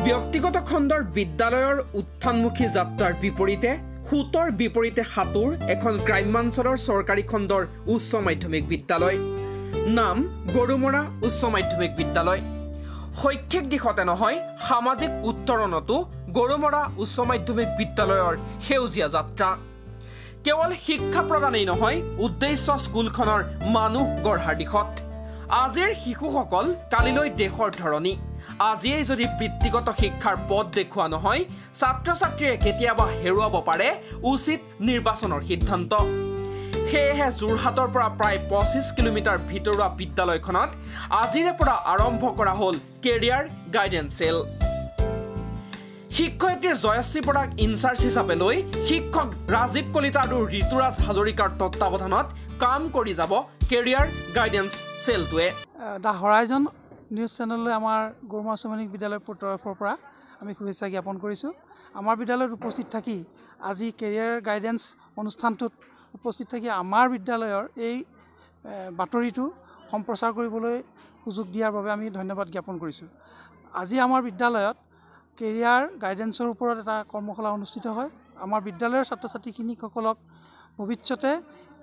ব্যক্তিগত খণ্ডৰ বিদ্যালয়ৰ উত্থানমুখী যাত্ৰাৰ বিপৰীতে সুতৰ বিপৰীতে হাতুৰ এখন গ্ৰাম্যাঞ্চলৰ চৰকাৰী খণ্ডৰ উচ্চ মাধ্যমিক বিদ্যালয় নাম গৰুমৰা উচ্চ মাধ্যমিক বিদ্যালয় শৈক্ষিক দিশতে নহয় সামাজিক উত্তৰণতো গৰুমৰা উচ্চ মাধ্যমিক বিদ্যালয়ৰ সেউজীয়া যাত্ৰা কেৱল শিক্ষা প্ৰদানেই নহয় উদ্দেশ্য স্কুলখনৰ মানুহ গঢ়াৰ দিশত আজিৰ শিশুসকল কালিলৈ দেশৰ ধৰণী আজিয়ে যদি বৃত্তিগত শিক্ষাৰ পথ দেখুৱা নহয় ছাত্ৰ ছাত্ৰীয়ে কেতিয়াবা হেৰুৱাব পাৰে উচিত নিৰ্বাচনৰ সিদ্ধান্ত সেয়েহে যোৰহাটৰ পৰা প্ৰায় 25 কিলোমিটাৰ ভিতৰুৱা বিদ্যালয়খনত আজিৰে পৰা আৰম্ভ কৰা হ'ল কেৰিয়াৰ গাইডেন্স সেল শিক্ষয়িত্ৰী জয়শ্ৰী বৰাক ইনচাৰ্জ হিচাপে লৈ শিক্ষক ৰাজীৱ কলিতা আৰু ঋতুৰাজ হাজৰিকাৰ তত্ত্বাৱধানত কাম কৰি যাব কেৰিয়াৰ গাইডেন্স সেলটোৱে দা হৰাইজন নিউজ চেনেললৈ আমাৰ গৰুমৰা উচ্চ মাধ্যমিক বিদ্যালয়ৰ তৰফৰ পৰা আমি শুভেচ্ছা জ্ঞাপন কৰিছোঁ আমাৰ বিদ্যালয়ত উপস্থিত থাকি আজি কেৰিয়াৰ গাইডেন্স অনুষ্ঠানটোত উপস্থিত থাকি আমাৰ বিদ্যালয়ৰ এই বাতৰিটো সম্প্ৰচাৰ কৰিবলৈ সুযোগ দিয়াৰ বাবে আমি ধন্যবাদ জ্ঞাপন কৰিছোঁ আজি আমাৰ বিদ্যালয়ত কেৰিয়াৰ গাইডেন্সৰ ওপৰত এটা কৰ্মশালা অনুষ্ঠিত হয় আমাৰ বিদ্যালয়ৰ ছাত্ৰ ছাত্ৰীসকলক ভৱিষ্যতে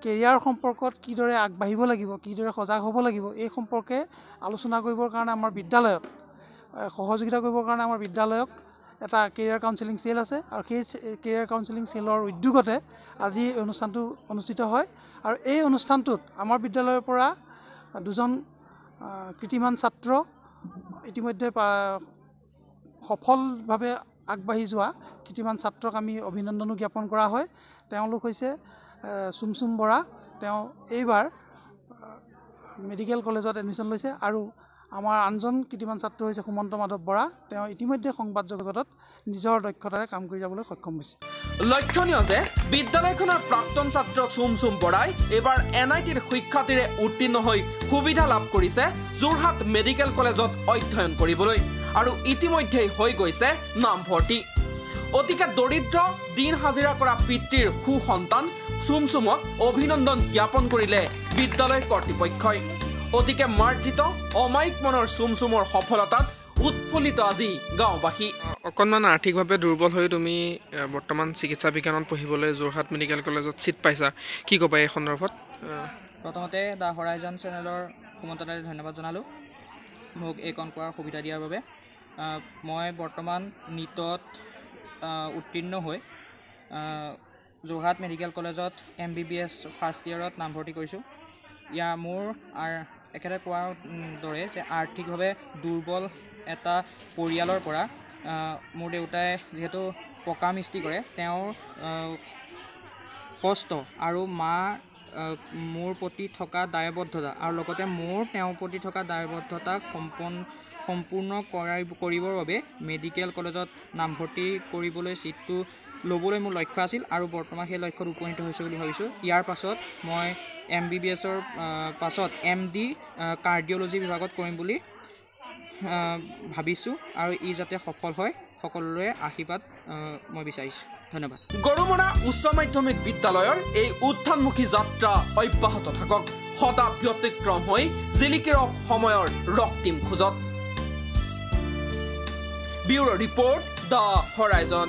কেৰিয়াৰ সম্পৰ্কত কিদৰে আগবাঢ়িব লাগিব কিদৰে সজাগ হ'ব লাগিব এই সম্পৰ্কে আলোচনা কৰিবৰ কাৰণে আমাৰ বিদ্যালয়ত সহযোগিতা কৰিবৰ কাৰণে আমাৰ বিদ্যালয়ক এটা কেৰিয়াৰ কাউন্সেলিং সেল আছে আৰু সেই কেৰিয়াৰ কাউন্সেলিং সেলৰ উদ্যোগতে আজি এই অনুষ্ঠানটো অনুষ্ঠিত হয় আৰু এই অনুষ্ঠানটোত আমাৰ বিদ্যালয়ৰ পৰা দুজন কৃতিমান ছাত্ৰ ইতিমধ্যে সফলভাৱে আগবাঢ়ি যোৱা কৃতিমান ছাত্ৰক আমি অভিনন্দনো জ্ঞাপন কৰা হয় তেওঁলোক হৈছে চুমচুম বৰা তেওঁ এইবাৰ মেডিকেল কলেজত এডমিশ্যন লৈছে আৰু আমাৰ আনজন কৃতিমান ছাত্ৰ হৈছে সুমন্ত মাধৱ বৰা তেওঁ ইতিমধ্যে সংবাদ জগতত নিজৰ দক্ষতাৰে কাম কৰি যাবলৈ সক্ষম হৈছে লক্ষণীয় যে বিদ্যালয়খনৰ প্ৰাক্তন ছাত্ৰ চুমচুম বৰাই এইবাৰ NITৰ শিক্ষাৰ্থীৰে উত্তীৰ্ণ হৈ সুবিধা লাভ কৰিছে যোৰহাট মেডিকেল কলেজত অধ্যয়ন কৰিবলৈ আৰু ইতিমধ্যেই হৈ গৈছে নামভৰ্তি অতিকে দৰিদ্ৰ দিন হাজিৰা কৰা পিতৃৰ সুসন্তান চুমচুমক অভিনন্দন জ্ঞাপন কৰিলে বিদ্যালয় কৰ্তৃপক্ষই অতিকে মাৰ্জিত অমায়িক মনৰ চুমচুমৰ সফলতাত উৎফুল্লিত আজি গাঁওবাসী অকণমান আৰ্থিকভাৱে দুৰ্বল হৈ তুমি বৰ্তমান চিকিৎসা বিজ্ঞানত পঢ়িবলৈ যোৰহাট মেডিকেল কলেজত চিট পাইছা কি ক'বা এই সন্দৰ্ভত প্ৰথমতে দা হৰাইজন চেনেলৰ সুমন্তদালৈ ধন্যবাদ জনালোঁ মোক এইকণ কোৱাৰ সুবিধা দিয়াৰ বাবে মই বৰ্তমান নিটত উত্তীৰ্ণ হৈ যোৰহাট মেডিকেল কলেজত MBBS ফাৰ্ষ্ট ইয়েৰত নামভৰ্তি কৰিছোঁ মোৰ একেবাৰে কোৱাৰ দৰে যে আৰ্থিকভাৱে দুৰ্বল এটা পৰিয়ালৰ পৰা মোৰ দেউতাই যিহেতু পকা মিস্ত্ৰী কৰে তেওঁৰ কষ্ট আৰু মোৰ প্ৰতি থকা দায়বদ্ধতা আৰু লগতে মোৰ তেওঁৰ প্ৰতি থকা দায়বদ্ধতাক সম্পূৰ্ণ কৰিবৰ বাবে মেডিকেল কলেজত নামভৰ্তি কৰিবলৈ চিটটো ল'বলৈ মোৰ লক্ষ্য আছিল আৰু বৰ্তমান সেই লক্ষ্যত উপনীত হৈছে বুলি ভাবিছোঁ ইয়াৰ পাছত মই MBBSৰ পাছত MD কাৰ্ডিঅ'লজি বিভাগত কৰিম বুলি ভাবিছোঁ আৰু ই যাতে সফল হয় সকলোৰে আশীৰ্বাদ মই বিচাৰিছোঁ ধন্যবাদ গৰুমৰা উচ্চ মাধ্যমিক বিদ্যালয়ৰ এই উত্থানমুখী যাত্ৰা অব্যাহত থাকক সদা ব্যতিক্ৰম হৈ জিলিকি ৰওক সময়ৰ ৰক্তিম খোজত ব্যুৰ' ৰিপৰ্ট দ্য হৰাইজন